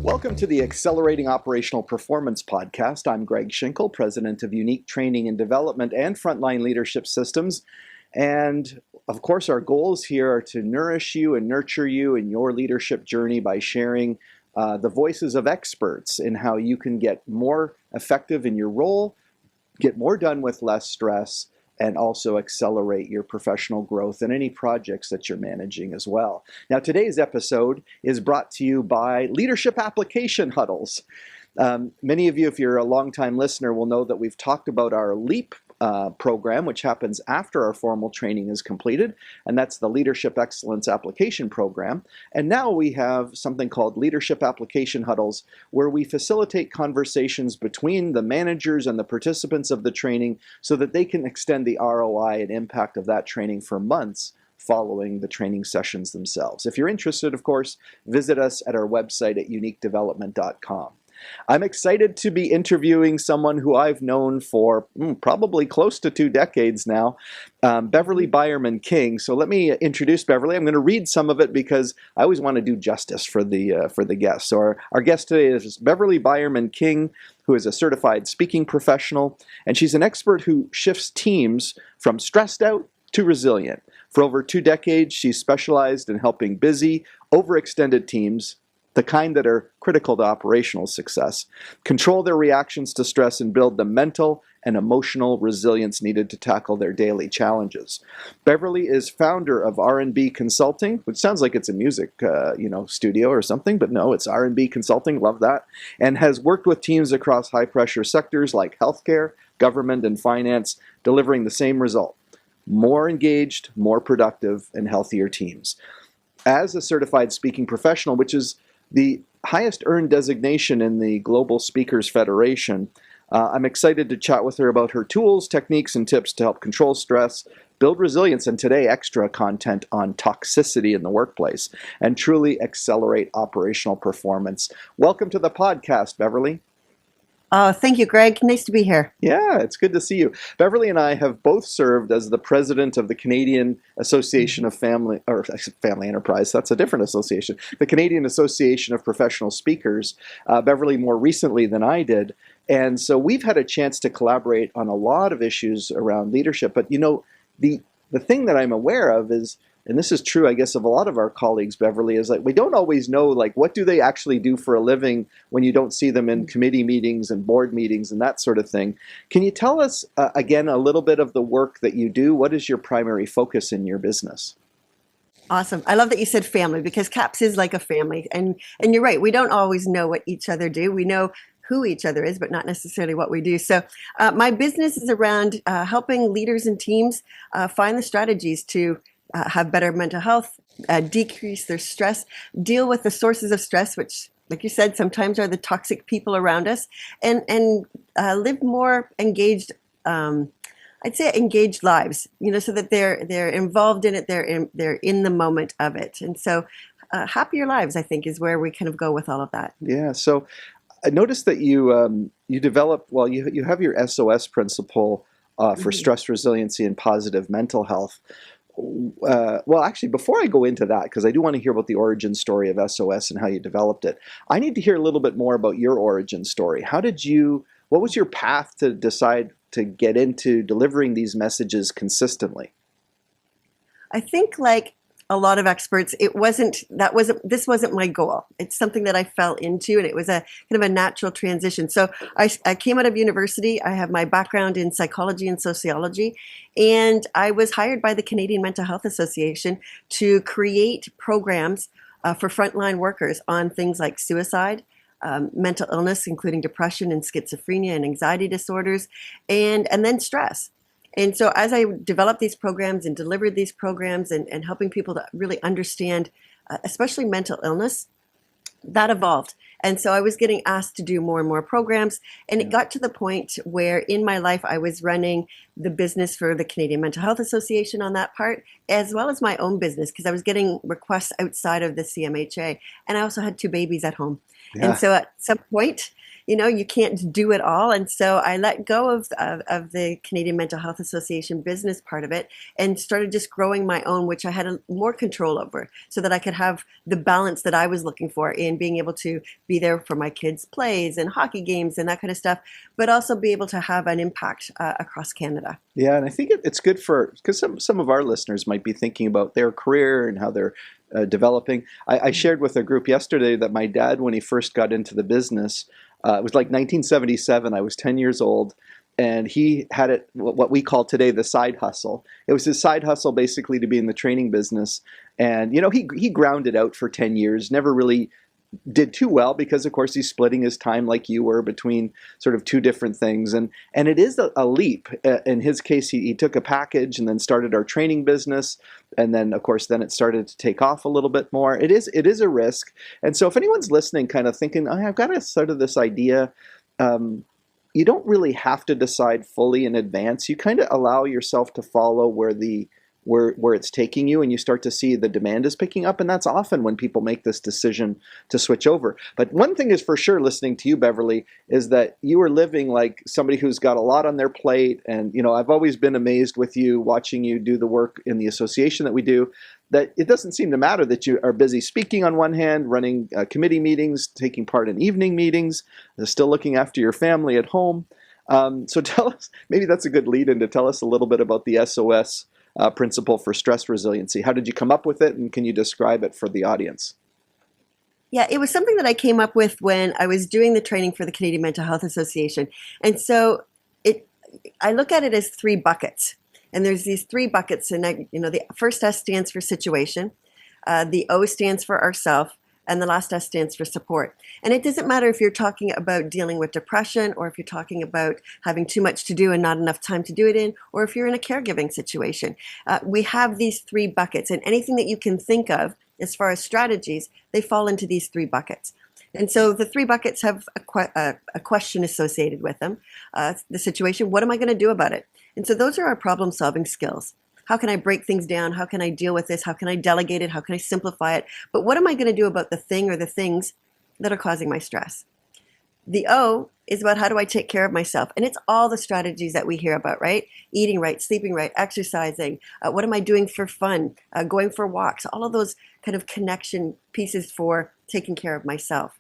Welcome to the Accelerating Operational Performance podcast. I'm Greg Schinkel, president of Unique Training and Development and Frontline Leadership Systems. And of course, our goals here are to nourish you and nurture you in your leadership journey by sharing the voices of experts in how you can get more effective in your role, get more done with less stress, and also accelerate your professional growth in any projects that you're managing as well. Now, today's episode is brought to you by Leadership Application Huddles. Many of you, if you're a longtime listener, will know that we've talked about our LEAP program, which happens after our formal training is completed, and that's the Leadership Excellence Application Program. And now we have something called Leadership Application Huddles, where we facilitate conversations between the managers and the participants of the training so that they can extend the ROI and impact of that training for months following the training sessions themselves. If you're interested, of course, visit us at our website at uniquedevelopment.com. I'm excited to be interviewing someone who I've known for probably close to 2 decades now, Beverly Beuermann-King. So let me introduce Beverly. I'm going to read some of it because I always want to do justice for the guests. So our guest today is Beverly Beuermann-King, who is a certified speaking professional, and she's an expert who shifts teams from stressed out to resilient. For over 2 decades, she's specialized in helping busy, overextended teams, the kind that are critical to operational success, control their reactions to stress and build the mental and emotional resilience needed to tackle their daily challenges. Beverly is founder of R&B Consulting, which sounds like it's a music studio or something, but no, it's R&B Consulting, love that, and has worked with teams across high-pressure sectors like healthcare, government, and finance, delivering the same result: more engaged, more productive, and healthier teams. As a certified speaking professional, which is the highest earned designation in the Global Speakers Federation, I'm excited to chat with her about her tools, techniques, and tips to help control stress, build resilience, and today extra content on toxicity in the workplace, and truly accelerate operational performance. Welcome to the podcast, Beverly. Thank you, Greg. Nice to be here. Yeah, it's good to see you. Beverly and I have both served as the president of the Canadian Association of Family Enterprise. That's a different association. The Canadian Association of Professional Speakers. Beverly more recently than I did. And so we've had a chance to collaborate on a lot of issues around leadership. But, the thing that I'm aware of is, and this is true, I guess, of a lot of our colleagues, Beverly, is like we don't always know, like, what do they actually do for a living when you don't see them in committee meetings and board meetings and that sort of thing. Can you tell us, again, a little bit of the work that you do? What is your primary focus in your business? Awesome. I love that you said family, because CAPS is like a family. And you're right. We don't always know what each other do. We know who each other is, but not necessarily what we do. So my business is around helping leaders and teams find the strategies to have better mental health, decrease their stress, deal with the sources of stress, which, like you said, sometimes are the toxic people around us, and live more engaged, I'd say engaged lives, so that they're involved in it, they're in the moment of it. And so happier lives, I think, is where we kind of go with all of that. Yeah. So I noticed that you developed, you have your SOS principle for stress resiliency and positive mental health. Actually, before I go into that, because I do want to hear about the origin story of SOS and how you developed it, I need to hear a little bit more about your origin story. What was your path to decide to get into delivering these messages consistently? I think, like a lot of experts, this wasn't my goal. It's something that I fell into, and it was a kind of a natural transition. So I came out of university. I have my background in psychology and sociology, and I was hired by the Canadian Mental Health Association to create programs for frontline workers on things like suicide, mental illness, including depression and schizophrenia and anxiety disorders, and then stress. And so as I developed these programs and delivered these programs and helping people to really understand, especially mental illness, that evolved. And so I was getting asked to do more and more programs. And it got to the point where in my life, I was running the business for the Canadian Mental Health Association on that part, as well as my own business, because I was getting requests outside of the CMHA. And I also had 2 babies at home. Yeah. And so at some point, you can't do it all. And so I let go of the Canadian Mental Health Association business part of it and started just growing my own, which I had more control over, so that I could have the balance that I was looking for in being able to be there for my kids' plays and hockey games and that kind of stuff, but also be able to have an impact across Canada. Yeah, and I think it's good because some of our listeners might be thinking about their career and how they're developing. I shared with a group yesterday that my dad, when he first got into the business, it was like 1977. I was 10 years old, and he had it what we call today the side hustle. It was his side hustle basically to be in the training business, and he ground it out for 10 years, never really did too well because, of course, he's splitting his time like you were between sort of two different things. And it is a leap. In his case, he took a package and then started our training business. And then, of course, then it started to take off a little bit more. It is a risk. And so if anyone's listening kind of thinking, oh, I've got a sort of this idea, you don't really have to decide fully in advance. You kind of allow yourself to follow where it's taking you, and you start to see the demand is picking up, and that's often when people make this decision to switch over. But one thing is for sure, listening to you, Beverly, is that you are living like somebody who's got a lot on their plate. And I've always been amazed with you, watching you do the work in the association that we do, that it doesn't seem to matter that you are busy speaking on one hand, running committee meetings, taking part in evening meetings, still looking after your family at home. So tell us, maybe that's a good lead in to tell us a little bit about the SOS principle for stress resiliency. How did you come up with it, and can you describe it for the audience? Yeah, it was something that I came up with when I was doing the training for the Canadian Mental Health Association. And so I look at it as three buckets. And there's these three buckets, and the first S stands for situation, the O stands for ourself, and the last S stands for support. And it doesn't matter if you're talking about dealing with depression, or if you're talking about having too much to do and not enough time to do it in, or if you're in a caregiving situation. We have these three buckets, and anything that you can think of as far as strategies, they fall into these three buckets. And so the three buckets have a question associated with them. The situation, what am I going to do about it? And so those are our problem-solving skills. How can I break things down? How can I deal with this? How can I delegate it? How can I simplify it? But what am I going to do about the thing or the things that are causing my stress? The O is about how do I take care of myself? And it's all the strategies that we hear about, right? Eating right, sleeping right, exercising. What am I doing for fun? Going for walks. All of those kind of connection pieces for taking care of myself.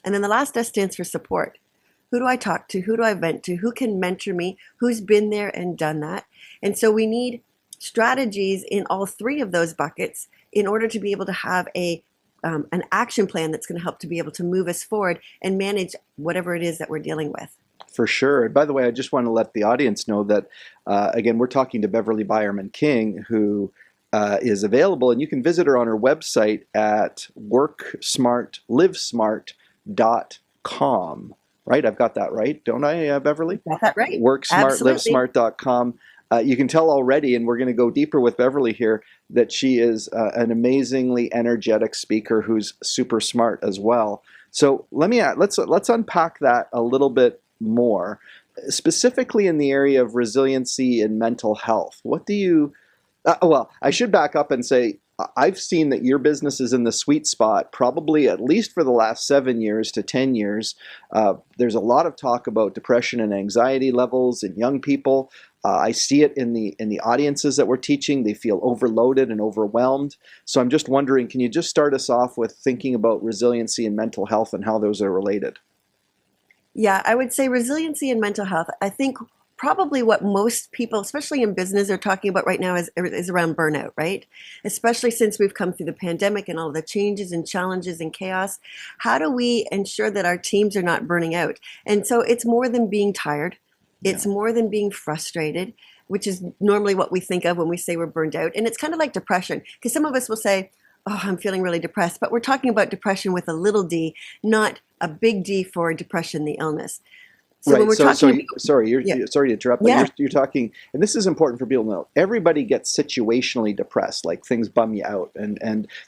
And then the last S stands for support. Who do I talk to? Who do I vent to? Who can mentor me? Who's been there and done that? And so we need strategies in all three of those buckets in order to be able to have an action plan that's going to help to be able to move us forward and manage whatever it is that we're dealing with. For sure. And by the way, I just want to let the audience know that, again, we're talking to Beverly Beuermann-King, who is available, and you can visit her on her website at worksmartlivesmart.com. Right? I've got that right, don't I, Beverly? Got that right. Worksmartlivesmart.com. You can tell already, and we're going to go deeper with Beverly here, that she is an amazingly energetic speaker who's super smart as well. So let's unpack that a little bit more, specifically in the area of resiliency and mental health. What do you? Well, I should back up and say I've seen that your business is in the sweet spot, probably at least for the last 7 years to 10 years. There's a lot of talk about depression and anxiety levels in young people. I see it in the audiences that we're teaching. They feel overloaded and overwhelmed. So I'm just wondering, can you just start us off with thinking about resiliency and mental health and how those are related? Yeah, I would say resiliency and mental health. I think probably what most people, especially in business, are talking about right now is around burnout, right? Especially since we've come through the pandemic and all the changes and challenges and chaos. How do we ensure that our teams are not burning out? And so it's more than being tired. It's more than being frustrated, which is normally what we think of when we say we're burned out. And it's kind of like depression, because some of us will say, oh, I'm feeling really depressed. But we're talking about depression with a little d, not a big D for depression, the illness. So right. When we're sorry to interrupt, but Yeah. you're talking, and this is important for people to know. Everybody gets situationally depressed, like things bum you out, and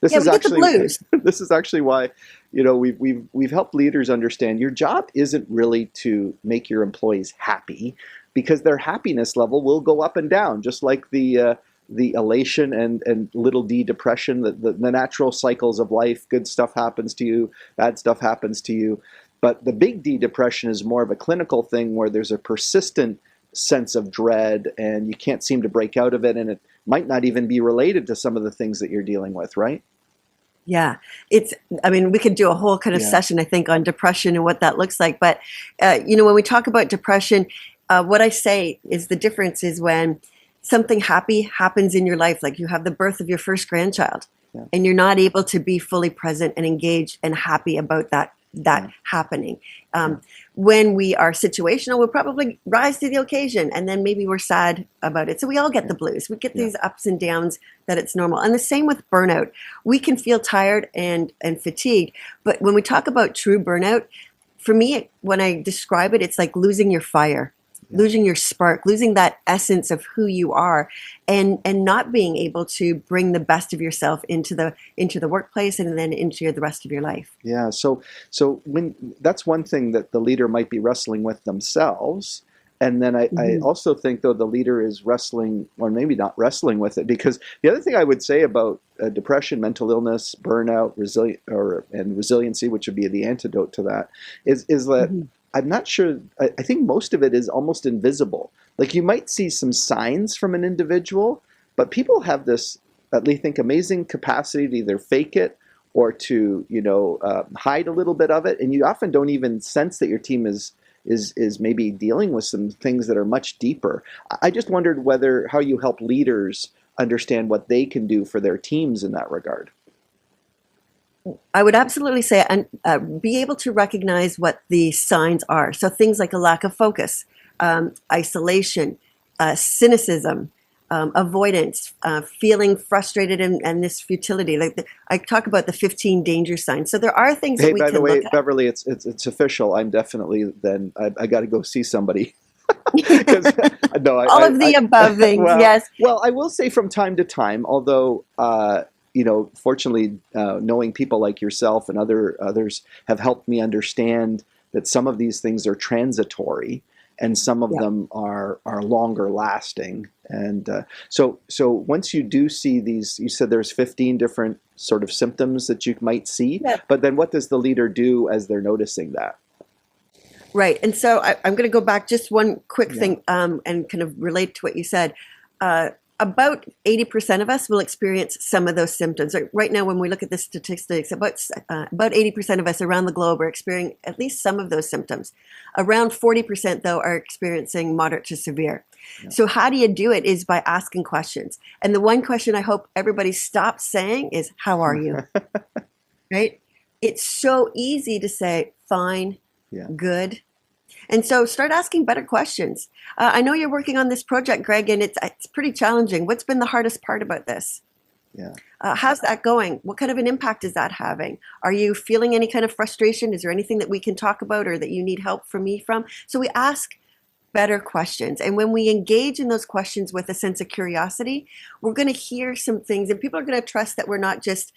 this is we get the actually blues. this is actually why we've helped leaders understand your job isn't really to make your employees happy, because their happiness level will go up and down, just like the elation and little d depression, the natural cycles of life. Good stuff happens to you, bad stuff happens to you. But the big D depression is more of a clinical thing where there's a persistent sense of dread and you can't seem to break out of it, and it might not even be related to some of the things that you're dealing with, right? Yeah, I mean, we could do a whole kind of session, I think, on depression and what that looks like. But, when we talk about depression, what I say is the difference is when something happy happens in your life, like you have the birth of your first grandchild, and you're not able to be fully present and engaged and happy about that happening. When we are situational, we'll probably rise to the occasion, and then maybe we're sad about it. So we all get the blues. We get these ups and downs that it's normal. And the same with burnout. We can feel tired and fatigued, but when we talk about true burnout, for me, when I describe it, it's like losing your fire, losing your spark, losing that essence of who you are, and not being able to bring the best of yourself into the workplace and then into the rest of your life. Yeah. So when that's one thing that the leader might be wrestling with themselves. And then I also think, though, the leader is wrestling, or maybe not wrestling with it, because the other thing I would say about depression, mental illness, burnout, and resiliency, which would be the antidote to that, is that I'm not sure. I think most of it is almost invisible. Like, you might see some signs from an individual, but people have this, at least, think, amazing capacity to either fake it or to hide a little bit of it, and you often don't even sense that your team is maybe dealing with some things that are much deeper. I just wondered how you help leaders understand what they can do for their teams in that regard. I would absolutely say, and be able to recognize what the signs are. So things like a lack of focus, isolation, cynicism, avoidance, feeling frustrated, and this futility. I talk about the 15 danger signs. So there are things that we can look at. By the way, Beverly, it's official. I'm definitely I got to go see somebody. All of the above things, yes. Well, I will say from time to time, although fortunately, knowing people like yourself and others have helped me understand that some of these things are transitory and some of them are longer lasting. And so once you do see these, you said there's 15 different sort of symptoms that you might see, but then what does the leader do as they're noticing that? Right. And so I'm going to go back just one quick thing and kind of relate to what you said. About 80% of us will experience some of those symptoms. Right now, when we look at the statistics, about 80% of us around the globe are experiencing at least some of those symptoms. Around 40%, though, are experiencing moderate to severe. Yeah. So how do you do it is by asking questions. And the one question I hope everybody stops saying is, how are you? Right? It's so easy to say, fine, good. And so start asking better questions. I know you're working on this project, Greg, and it's pretty challenging. What's been the hardest part about this? Yeah. How's that going? What kind of an impact is that having? Are you feeling any kind of frustration? Is there anything that we can talk about or that you need help from me from? So we ask better questions. And when we engage in those questions with a sense of curiosity, we're going to hear some things, and people are going to trust that we're not just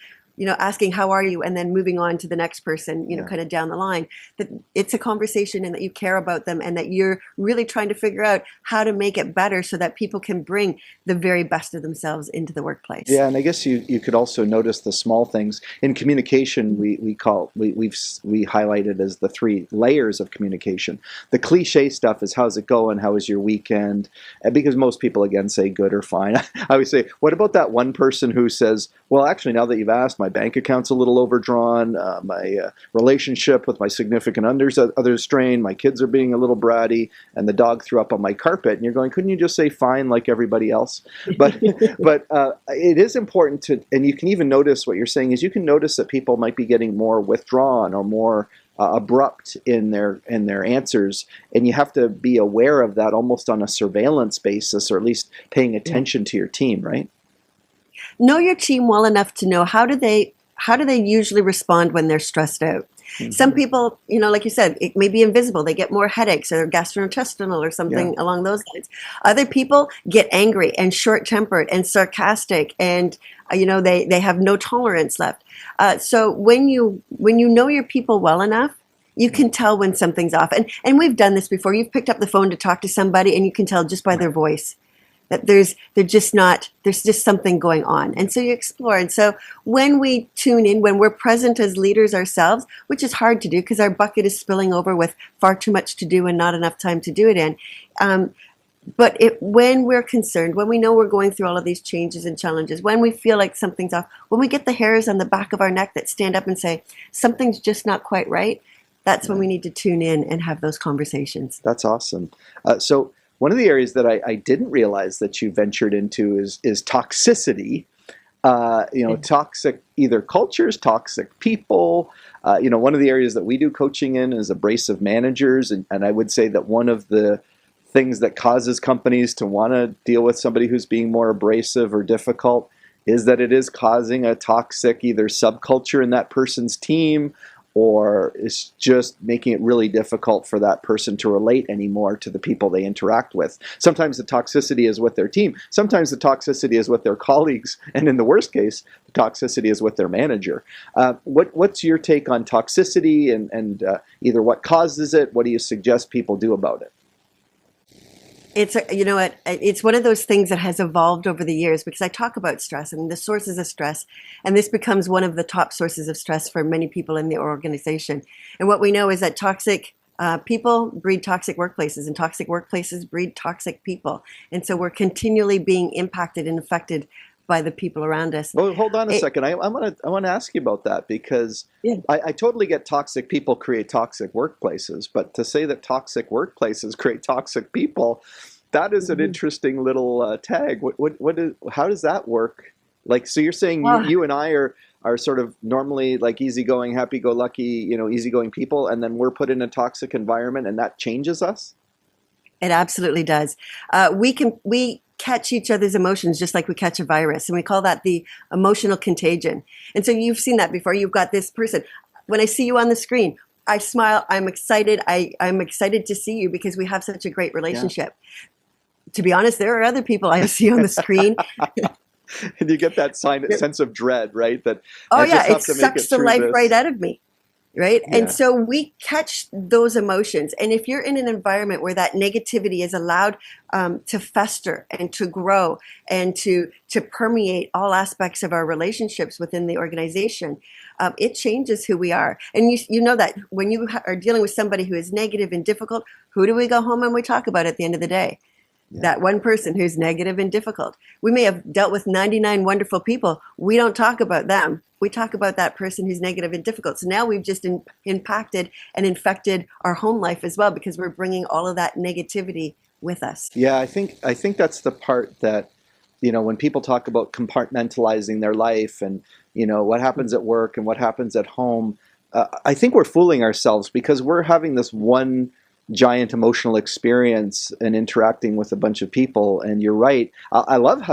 asking how are you and then moving on to the next person, kind of down the line, that it's a conversation and that you care about them and that you're really trying to figure out how to make it better so that people can bring the very best of themselves into the workplace. Yeah, and I guess you could also notice the small things. In communication, we highlight it as the 3 layers of communication. The cliche stuff is, how's it going? How was your weekend? And because most people, again, say good or fine. I always say, what about that one person who says, well, actually, now that you've asked, my bank account's a little overdrawn, my relationship with my significant other's strained, my kids are being a little bratty, and the dog threw up on my carpet. And you're going, couldn't you just say fine like everybody else? But it is important to, and you can even notice what you're saying is you can notice that people might be getting more withdrawn or more abrupt in their answers, and you have to be aware of that almost on a surveillance basis, or at least paying attention to your team, right? Know your team well enough to know how do they usually respond when they're stressed out. Mm-hmm. Some people, like you said, it may be invisible. They get more headaches or gastrointestinal or something along those lines. Other people get angry and short-tempered and sarcastic, and they have no tolerance left. So when you know your people well enough, you can tell when something's off. And we've done this before. You've picked up the phone to talk to somebody, and you can tell just by their voice that there's just something going on. And so you explore. And so when we tune in, when we're present as leaders ourselves, which is hard to do because our bucket is spilling over with far too much to do and not enough time to do it in. But when we're concerned, when we know we're going through all of these changes and challenges, when we feel like something's off, when we get the hairs on the back of our neck that stand up and say, something's just not quite right, that's when we need to tune in and have those conversations. That's awesome. So one of the areas that I didn't realize that you ventured into is toxicity. Toxic either cultures, toxic people. One of the areas that we do coaching in is abrasive managers. And I would say that one of the things that causes companies to want to deal with somebody who's being more abrasive or difficult is that it is causing a toxic either subculture in that person's team, or it's just making it really difficult for that person to relate anymore to the people they interact with. Sometimes the toxicity is with their team. Sometimes the toxicity is with their colleagues. And in the worst case, the toxicity is with their manager. What's your take on toxicity and either what causes it? What do you suggest people do about it? It's one of those things that has evolved over the years because I talk about stress and the sources of stress, and this becomes one of the top sources of stress for many people in the organization. And what we know is that toxic people breed toxic workplaces, and toxic workplaces breed toxic people. And so we're continually being impacted and affected by the people around us. Well, hold on a second. I want to ask you about that because I totally get toxic people create toxic workplaces, but to say that toxic workplaces create toxic people, that is an interesting little tag. How does that work? Like, so you're saying you and I are sort of normally like easygoing, happy-go-lucky, easygoing people, and then we're put in a toxic environment, and that changes us? It absolutely does. We catch each other's emotions just like we catch a virus, and we call that the emotional contagion. And so you've seen that before. You've got this person. When I see you on the screen, I smile. I'm excited. I'm excited to see you because we have such a great relationship. Yeah. To be honest, there are other people I see on the screen. And you get that sense of dread, right? That it sucks the life right out of me. Right. Yeah. And so we catch those emotions. And if you're in an environment where that negativity is allowed to fester and to grow and to permeate all aspects of our relationships within the organization, it changes who we are. And you know that when you are dealing with somebody who is negative and difficult, who do we go home and we talk about at the end of the day? Yeah. That one person who's negative and difficult. We may have dealt with 99 wonderful people. We don't talk about them. We talk about that person who's negative and difficult. So now we've just impacted and infected our home life as well because we're bringing all of that negativity with us. Yeah, I think that's the part that, when people talk about compartmentalizing their life and, what happens at work and what happens at home, I think we're fooling ourselves because we're having this one giant emotional experience and interacting with a bunch of people. And you're right. I love how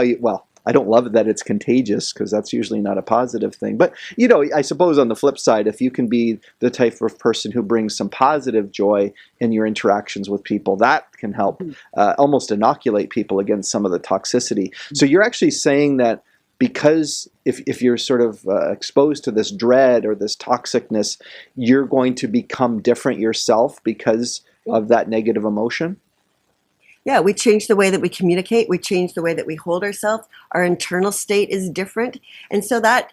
I don't love that it's contagious because that's usually not a positive thing. But, I suppose on the flip side, if you can be the type of person who brings some positive joy in your interactions with people, that can help almost inoculate people against some of the toxicity. So you're actually saying that because if you're sort of exposed to this dread or this toxicness, you're going to become different yourself because of that negative emotion? Yeah, we change the way that we communicate. We change the way that we hold ourselves. Our internal state is different. And so that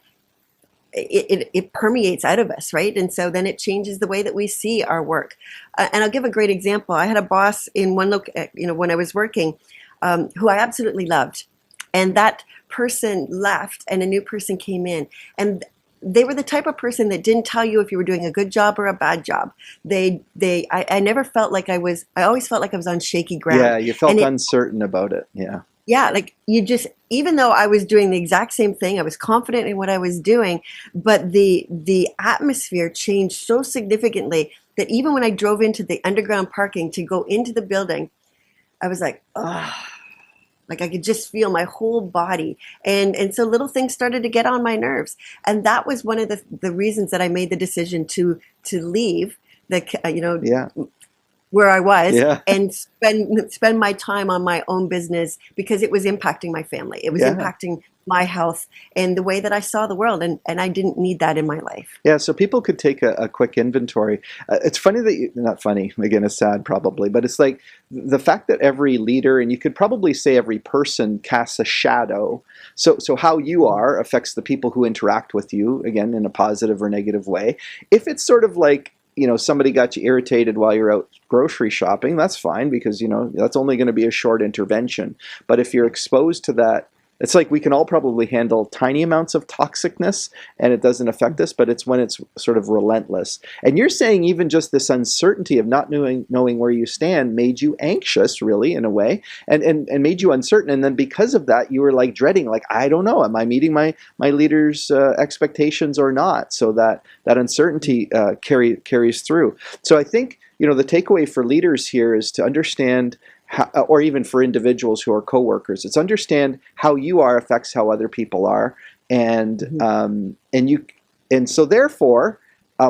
it permeates out of us, right? And so then it changes the way that we see our work. And I'll give a great example. I had a boss in one when I was working, who I absolutely loved. And that person left and a new person came in. And they were the type of person that didn't tell you if you were doing a good job or a bad job. I never felt like I always felt like I was on shaky ground. Yeah, you felt uncertain about it. Yeah. Yeah, like even though I was doing the exact same thing, I was confident in what I was doing, but the atmosphere changed so significantly that even when I drove into the underground parking to go into the building, I was like, oh. Like I could just feel my whole body. And so little things started to get on my nerves. And that was one of the reasons that I made the decision to leave where I was Yeah. and spend my time on my own business because it was impacting my family. It was Yeah. impacting my health and the way that I saw the world. And I didn't need that in my life. Yeah, so people could take a quick inventory. It's funny that not funny, again, it's sad probably, but it's like the fact that every leader, and you could probably say every person, casts a shadow. So how you are affects the people who interact with you, again, in a positive or negative way. If it's sort of like, somebody got you irritated while you're out grocery shopping, that's fine because, that's only going to be a short intervention. But if you're exposed to that, it's like we can all probably handle tiny amounts of toxicness and it doesn't affect us, but it's when it's sort of relentless. And you're saying even just this uncertainty of not knowing where you stand made you anxious, really, in a way, and made you uncertain. And then because of that, you were like dreading, like, I don't know, am I meeting my leader's expectations or not? So that uncertainty carries through. So I think, the takeaway for leaders here is to understand or even for individuals who are coworkers, it's understand how you are affects how other people are, and so therefore,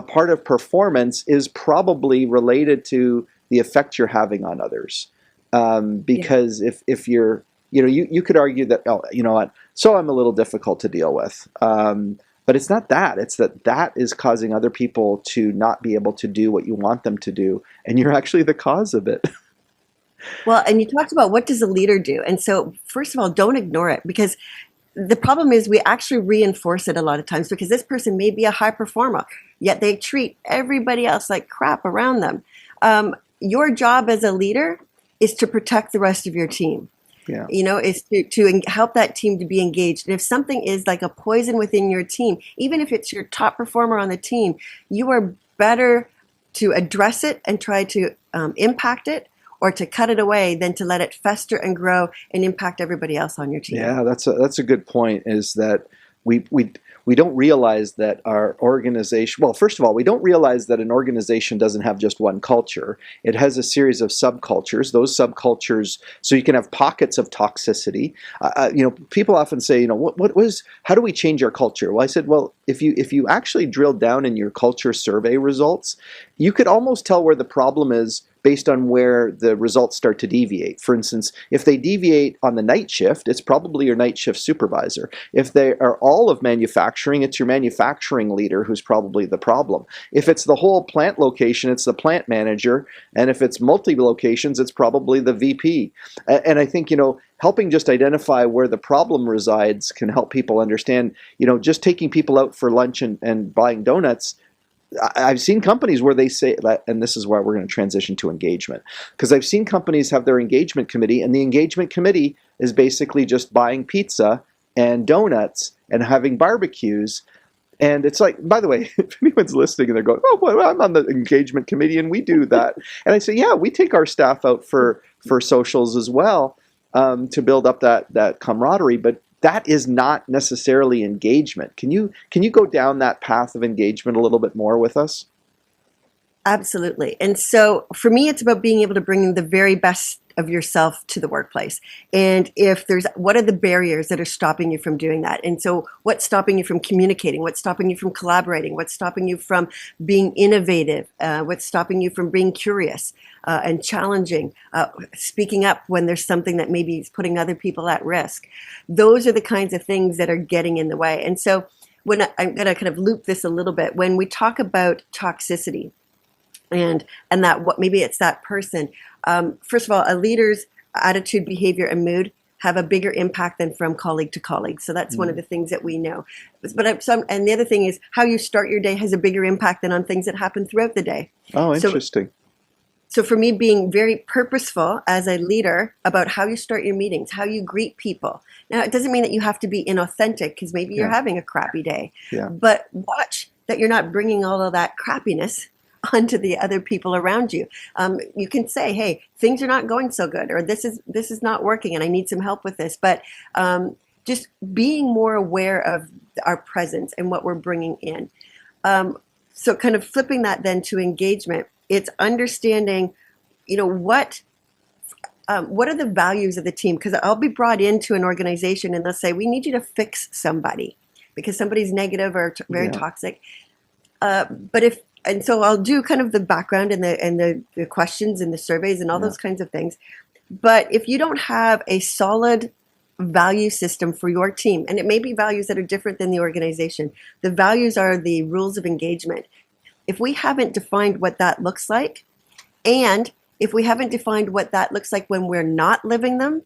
part of performance is probably related to the effect you're having on others, because if you're, you could argue that, oh, you know what, so I'm a little difficult to deal with. But it's not that. It's that is causing other people to not be able to do what you want them to do, and you're actually the cause of it. Well, and you talked about what does a leader do? And so, first of all, don't ignore it because the problem is we actually reinforce it a lot of times because this person may be a high performer, yet they treat everybody else like crap around them. Your job as a leader is to protect the rest of your team. Yeah. Is to help that team to be engaged. And if something is like a poison within your team, even if it's your top performer on the team, you are better to address it and try to impact it or to cut it away than to let it fester and grow and impact everybody else on your team. Yeah, that's a good point, is that we don't realize that our organization, well, first of all, we don't realize that an organization doesn't have just one culture. It has a series of subcultures. Those subcultures, so you can have pockets of toxicity. People often say, how do we change our culture? Well, I said, well, if you actually drill down in your culture survey results, you could almost tell where the problem is based on where the results start to deviate. For instance, if they deviate on the night shift, it's probably your night shift supervisor. If they are all of manufacturing, it's your manufacturing leader who's probably the problem. If it's the whole plant location, it's the plant manager. And if it's multi-locations, it's probably the VP. And I think, helping just identify where the problem resides can help people understand, just taking people out for lunch and buying donuts. I've seen companies where they say that, and this is why we're going to transition to engagement, because I've seen companies have their engagement committee, and the engagement committee is basically just buying pizza and donuts and having barbecues. And it's like, by the way, if anyone's listening and they're going, oh, well, I'm on the engagement committee and we do that. And I say, yeah, we take our staff out for socials as well, to build up that camaraderie. But that is not necessarily engagement. Can you go down that path of engagement a little bit more with us? Absolutely. And so for me, it's about being able to bring the very best of yourself to the workplace. And what are the barriers that are stopping you from doing that? And so what's stopping you from communicating? What's stopping you from collaborating? What's stopping you from being innovative? What's stopping you from being curious and challenging, speaking up when there's something that maybe is putting other people at risk? Those are the kinds of things that are getting in the way. And so when I'm going to kind of loop this a little bit, when we talk about toxicity, and that what maybe it's that person. First of all, a leader's attitude, behavior, and mood have a bigger impact than from colleague to colleague. So that's one of the things that we know. And the other thing is how you start your day has a bigger impact than on things that happen throughout the day. Oh, interesting. So for me, being very purposeful as a leader about how you start your meetings, how you greet people. Now, it doesn't mean that you have to be inauthentic because maybe you're having a crappy day. Yeah. But watch that you're not bringing all of that crappiness onto the other people around you. You can say, hey, things are not going so good, or this is not working and I need some help with this. But just being more aware of our presence and what we're bringing in. So kind of flipping that then to engagement, it's understanding, what are the values of the team? Because I'll be brought into an organization and they'll say, we need you to fix somebody because somebody's negative or very toxic. But and so I'll do kind of the background and the questions and the surveys and all those kinds of things. But if you don't have a solid value system for your team, and it may be values that are different than the organization, the values are the rules of engagement. If we haven't defined what that looks like, and if we haven't defined what that looks like when we're not living them,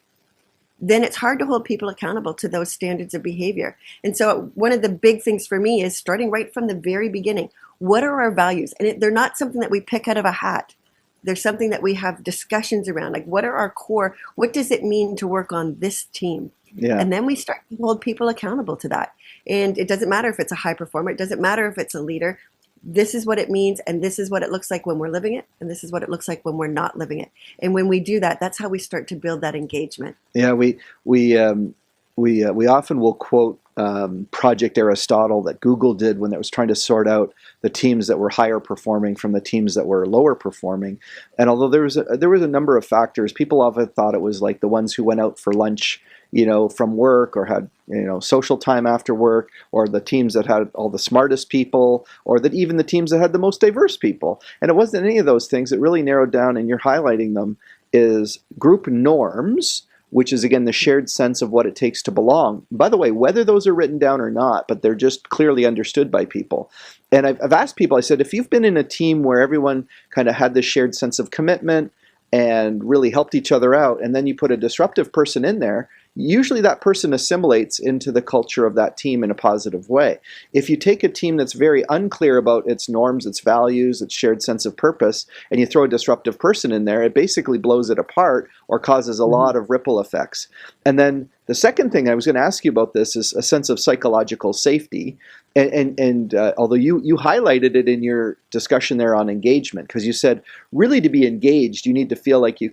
then it's hard to hold people accountable to those standards of behavior. And so one of the big things for me is starting right from the very beginning. What are our values? And they're not something that we pick out of a hat. There's something that we have discussions around, like what are our core, what does it mean to work on this team? Yeah. And then we start to hold people accountable to that. And it doesn't matter if it's a high performer, it doesn't matter if it's a leader. This is what it means, and this is what it looks like when we're living it, and this is what it looks like when we're not living it. And when we do that, that's how we start to build that engagement. Yeah, we often will quote Project Aristotle that Google did when it was trying to sort out the teams that were higher performing from the teams that were lower performing. And although there was a number of factors, people often thought it was like the ones who went out for lunch, from work or had, social time after work, or the teams that had all the smartest people, or that even the teams that had the most diverse people. And it wasn't any of those things. It really narrowed down, and you're highlighting them, is group norms, which is, again, the shared sense of what it takes to belong. By the way, whether those are written down or not, but they're just clearly understood by people. And I've asked people, I said, if you've been in a team where everyone kind of had this shared sense of commitment and really helped each other out, and then you put a disruptive person in there, usually that person assimilates into the culture of that team in a positive way. If you take a team that's very unclear about its norms, its values, its shared sense of purpose, and you throw a disruptive person in there, it basically blows it apart or causes a lot of ripple effects. And then the second thing I was going to ask you about this is a sense of psychological safety. And although you highlighted it in your discussion there on engagement, because you said really to be engaged, you need to feel like you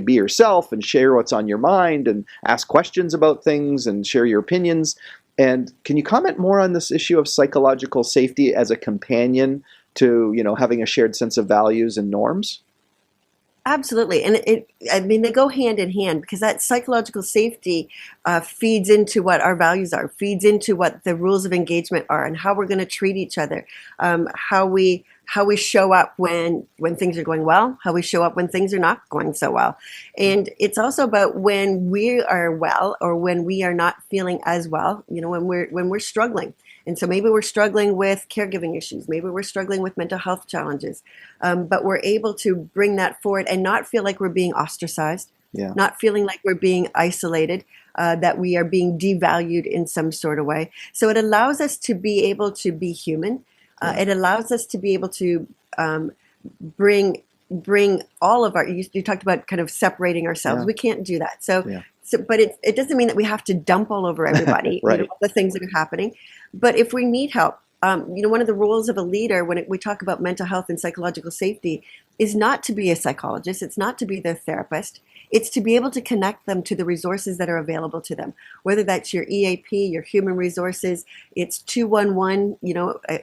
be yourself and share what's on your mind and ask questions about things and share your opinions. And can you comment more on this issue of psychological safety as a companion to having a shared sense of values and norms? Absolutely. And they go hand in hand, because that psychological safety feeds into what our values are, feeds into what the rules of engagement are, and how we're going to treat each other, how we show up when things are going well, how we show up when things are not going so well. And it's also about when we are well or when we are not feeling as well, when we're struggling. And so maybe we're struggling with caregiving issues, maybe we're struggling with mental health challenges, but we're able to bring that forward and not feel like we're being ostracized, not feeling like we're being isolated, that we are being devalued in some sort of way. So it allows us to be able to be human. It allows us to be able to bring all of our, you talked about kind of separating ourselves. We can't do that. So but it doesn't mean that we have to dump all over everybody, right. The things that are happening. But if we need help, one of the roles of a leader when we talk about mental health and psychological safety is not to be a psychologist. It's not to be their therapist. It's to be able to connect them to the resources that are available to them, whether that's your EAP, your human resources, it's 211,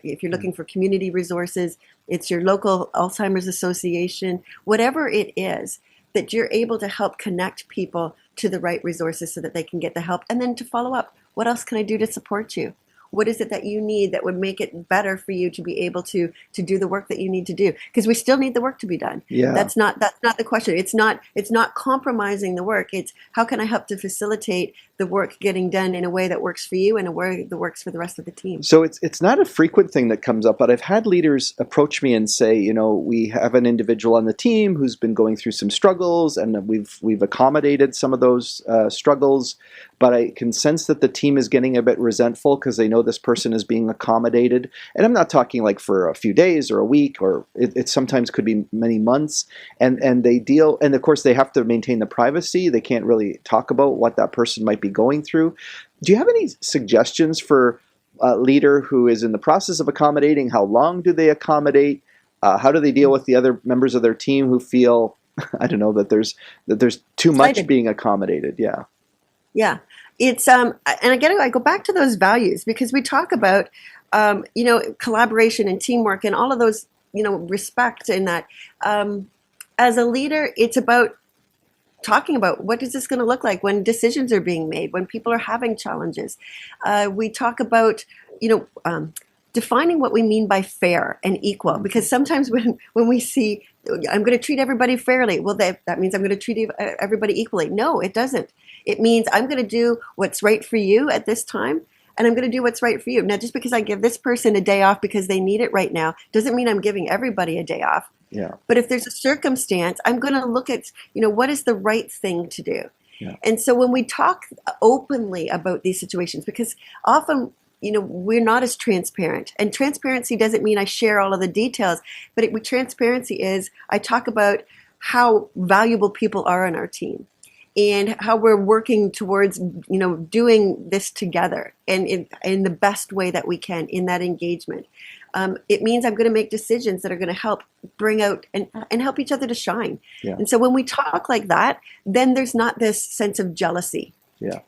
if you're looking for community resources, it's your local Alzheimer's Association, whatever it is, that you're able to help connect people to the right resources so that they can get the help. And then to follow up, what else can I do to support you? What is it that you need that would make it better for you to be able to do the work that you need to do? Because we still need the work to be done. Yeah. That's not the question. It's not compromising the work. It's how can I help to facilitate the work getting done in a way that works for you and a way that works for the rest of the team. So it's not a frequent thing that comes up, but I've had leaders approach me and say, we have an individual on the team who's been going through some struggles, and we've accommodated some of those struggles, but I can sense that the team is getting a bit resentful because they know this person is being accommodated. And I'm not talking like for a few days or a week, or it sometimes could be many months. And they deal, and of course they have to maintain the privacy. They can't really talk about what that person might be going through. Do you have any suggestions for a leader who is in the process of accommodating? How long do they accommodate? How do they deal with the other members of their team who feel, I don't know, that there's too much being accommodated? Yeah. Yeah. It's and again, I go back to those values because we talk about collaboration and teamwork and all of those, respect, and that as a leader, it's about talking about what is this going to look like when decisions are being made, when people are having challenges. We talk about defining what we mean by fair and equal, because sometimes when we see I'm going to treat everybody fairly, well, that means I'm going to treat everybody equally. No, it doesn't. It means I'm going to do what's right for you at this time, and I'm going to do what's right for you. Now, just because I give this person a day off because they need it right now doesn't mean I'm giving everybody a day off. Yeah. But if there's a circumstance, I'm going to look at, what is the right thing to do. Yeah. And so when we talk openly about these situations, because often, we're not as transparent. And transparency doesn't mean I share all of the details, but transparency is I talk about how valuable people are on our team and how we're working towards, doing this together and in the best way that we can in that engagement. It means I'm going to make decisions that are going to help bring out and help each other to shine. Yeah. And so when we talk like that, then there's not this sense of jealousy. Yeah.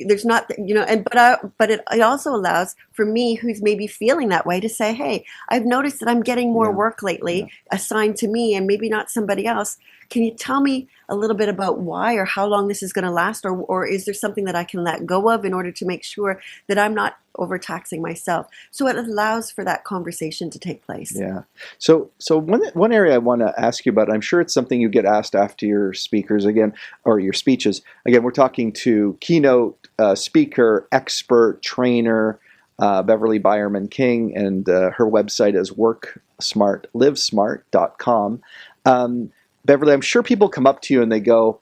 There's not, but it also allows for me, who's maybe feeling that way, to say, hey, I've noticed that I'm getting more work lately assigned to me and maybe not somebody else. Can you tell me a little bit about why or how long this is going to last? Or is there something that I can let go of in order to make sure that I'm not overtaxing myself? So it allows for that conversation to take place. Yeah. So one area I want to ask you about, I'm sure it's something you get asked after your speakers again, or your speeches. Again, we're talking to keynote speaker, expert, trainer, Beverly Beuermann-King, and her website is worksmartlivesmart.com. Beverly, I'm sure people come up to you and they go,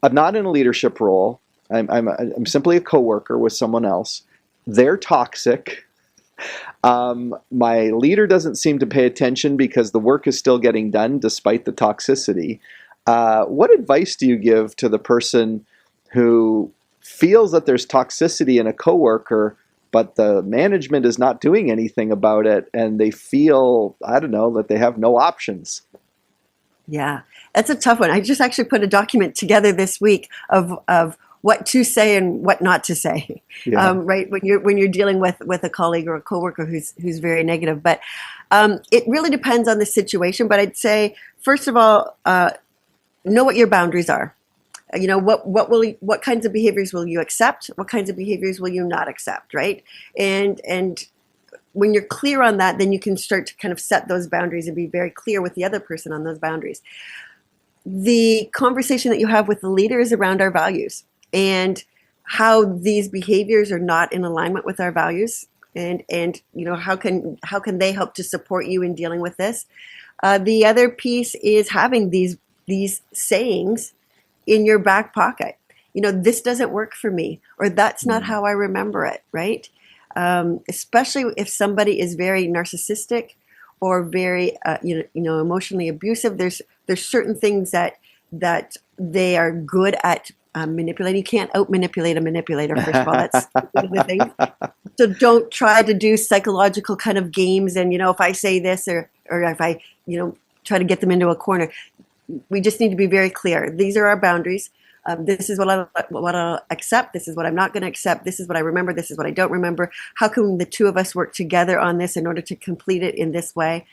I'm not in a leadership role. I'm simply a coworker with someone else. They're toxic. My leader doesn't seem to pay attention because the work is still getting done despite the toxicity. What advice do you give to the person who feels that there's toxicity in a coworker, but the management is not doing anything about it, and they feel, that they have no options? Yeah, that's a tough one. I just actually put a document together this week of what to say and what not to say. Yeah. Right, when you're dealing with a colleague or a coworker who's very negative. But it really depends on the situation. But I'd say, first of all, know what your boundaries are. What kinds of behaviors will you accept? What kinds of behaviors will you not accept? Right, and when you're clear on that, then you can start to kind of set those boundaries and be very clear with the other person on those boundaries. The conversation that you have with the leader is around our values and how these behaviors are not in alignment with our values, and how can they help to support you in dealing with this. The other piece is having these sayings in your back pocket. This doesn't work for me, or that's not how I remember it, right? Especially if somebody is very narcissistic or very emotionally abusive. There's certain things that they are good at manipulating. You can't out manipulate a manipulator, first of all. That's one of the things. So don't try to do psychological kind of games and if I say this or if I try to get them into a corner. We just need to be very clear. These are our boundaries. This is what I'll accept. This is what I'm not going to accept. This is what I remember. This is what I don't remember. How can the two of us work together on this in order to complete it in this way?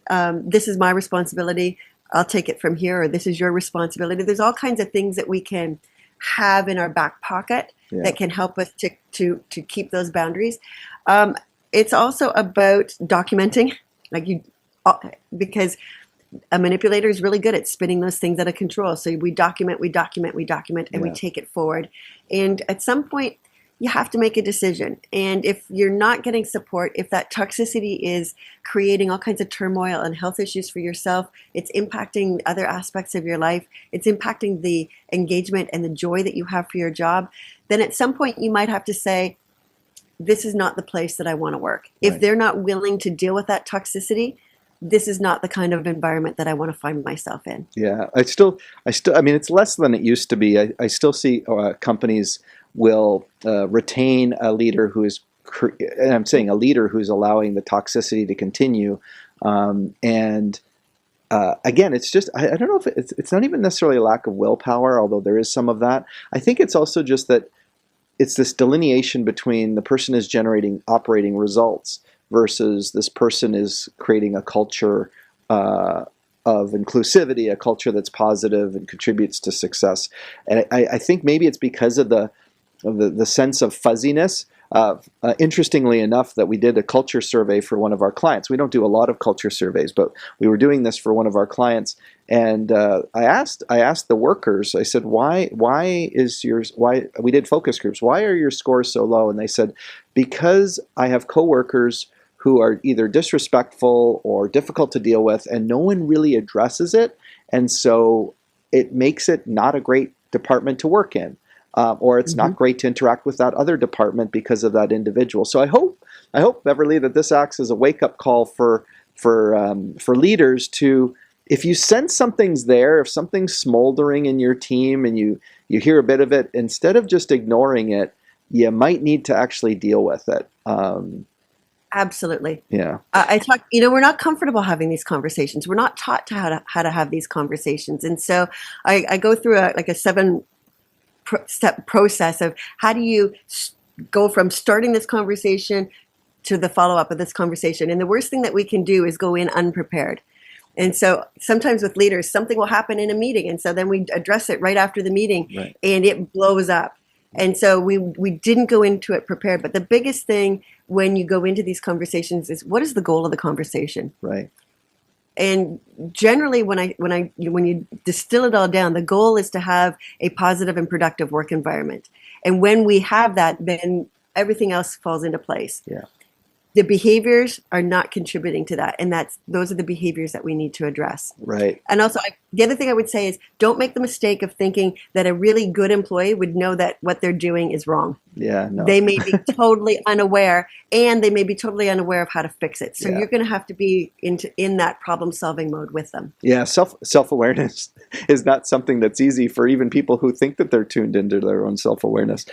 This is my responsibility. I'll take it from here, or this is your responsibility. There's all kinds of things that we can have in our back pocket that can help us to keep those boundaries. It's also about documenting, because a manipulator is really good at spinning those things out of control. So we document, and we take it forward. And at some point, you have to make a decision. And if you're not getting support, if that toxicity is creating all kinds of turmoil and health issues for yourself, it's impacting other aspects of your life, it's impacting the engagement and the joy that you have for your job, then at some point you might have to say, this is not the place that I want to work. Right. If they're not willing to deal with that toxicity, this is not the kind of environment that I want to find myself in. Yeah, I mean, it's less than it used to be. I still see companies will retain a leader who is, and I'm saying a leader who's allowing the toxicity to continue. Again, it's just, I don't know if it's not even necessarily a lack of willpower, although there is some of that. I think it's also just that it's this delineation between the person is generating operating results versus this person is creating a culture of inclusivity, a culture that's positive and contributes to success. And I think maybe it's because of the sense of fuzziness. interestingly enough, that we did a culture survey for one of our clients. We don't do a lot of culture surveys, but we were doing this for one of our clients. And I asked the workers, I said, why we did focus groups, why are your scores so low? And they said, because I have coworkers who are either disrespectful or difficult to deal with, and no one really addresses it. And so it makes it not a great department to work in. Or it's not great to interact with that other department because of that individual. So I hope, Beverly, that this acts as a wake-up call for leaders to, if you sense something's there, if something's smoldering in your team and you hear a bit of it, instead of just ignoring it, you might need to actually deal with it. Absolutely. Yeah. I talk, we're not comfortable having these conversations. We're not taught how to have these conversations. And so I go through a 7-step process of how do you go from starting this conversation to the follow-up of this conversation. And the worst thing that we can do is go in unprepared. And so sometimes with leaders, something will happen in a meeting. And so then we address it right after the meeting, right, and it blows up. And so we didn't go into it prepared. But the biggest thing when you go into these conversations is, what is the goal of the conversation? Right. And generally, when you distill it all down, the goal is to have a positive and productive work environment. And when we have that, then everything else falls into place. Yeah. The behaviors are not contributing to that, and those are the behaviors that we need to address. Right. And also, the other thing I would say is, don't make the mistake of thinking that a really good employee would know that what they're doing is wrong. Yeah, no. They may be totally unaware, and they may be totally unaware of how to fix it. So you're going to have to be in that problem-solving mode with them. Yeah, self-awareness is not something that's easy for even people who think that they're tuned into their own self-awareness.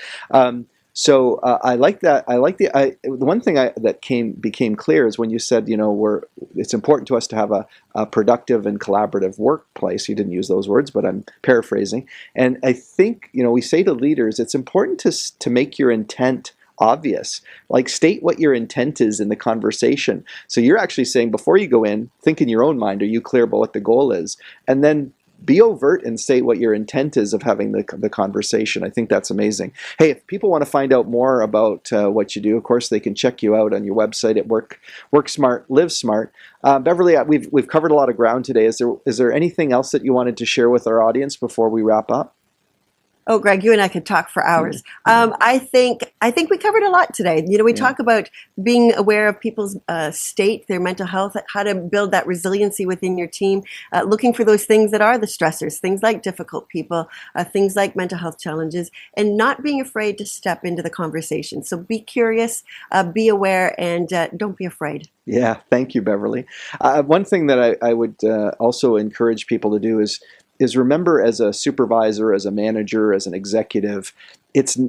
So I like that. The one thing that became clear is when you said, it's important to us to have a productive and collaborative workplace. You didn't use those words, but I'm paraphrasing. And I think, we say to leaders, it's important to make your intent obvious. Like, state what your intent is in the conversation. So you're actually saying, before you go in, think in your own mind, are you clear about what the goal is? And then be overt and state what your intent is of having the conversation. I think that's amazing. Hey, if people want to find out more about what you do, of course, they can check you out on your website at Work Smart, Live Smart. Beverly, we've covered a lot of ground today. Is there anything else that you wanted to share with our audience before we wrap up? Oh, Greg, you and I could talk for hours. I think we covered a lot today. We talk about being aware of people's state, their mental health, how to build that resiliency within your team, looking for those things that are the stressors, things like difficult people, things like mental health challenges, and not being afraid to step into the conversation. So be curious, be aware, and don't be afraid. Yeah, thank you, Beverly. One thing that I would also encourage people to do is remember, as a supervisor, as a manager, as an executive,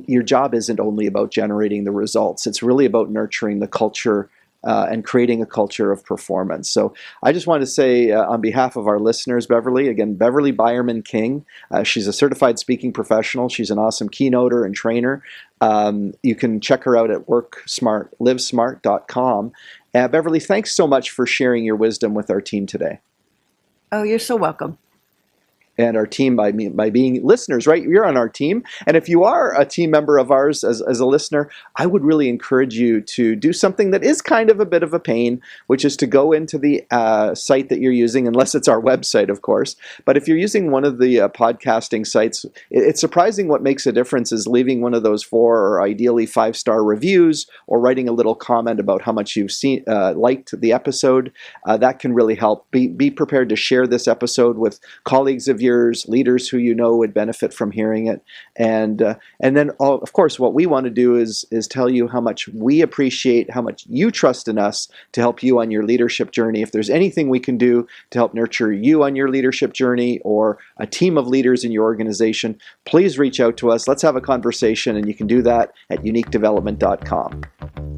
your job isn't only about generating the results. It's really about nurturing the culture and creating a culture of performance. So I just want to say on behalf of our listeners, Beverly, again, Beverly Beuermann-King, she's a certified speaking professional. She's an awesome keynoter and trainer. You can check her out at worksmartlivesmart.com. Beverly, thanks so much for sharing your wisdom with our team today. Oh, you're so welcome. And our team by being listeners, right? You're on our team. And if you are a team member of ours as a listener, I would really encourage you to do something that is kind of a bit of a pain, which is to go into the site that you're using, unless it's our website, of course. But if you're using one of the podcasting sites, it's surprising what makes a difference is leaving one of those 4 or ideally 5-star reviews, or writing a little comment about how much you've liked the episode. That can really help. Be prepared to share this episode with colleagues of yours, leaders who would benefit from hearing it. And then, of course, what we want to do is tell you how much we appreciate, how much you trust in us to help you on your leadership journey. If there's anything we can do to help nurture you on your leadership journey, or a team of leaders in your organization, please reach out to us. Let's have a conversation, and you can do that at uniquedevelopment.com.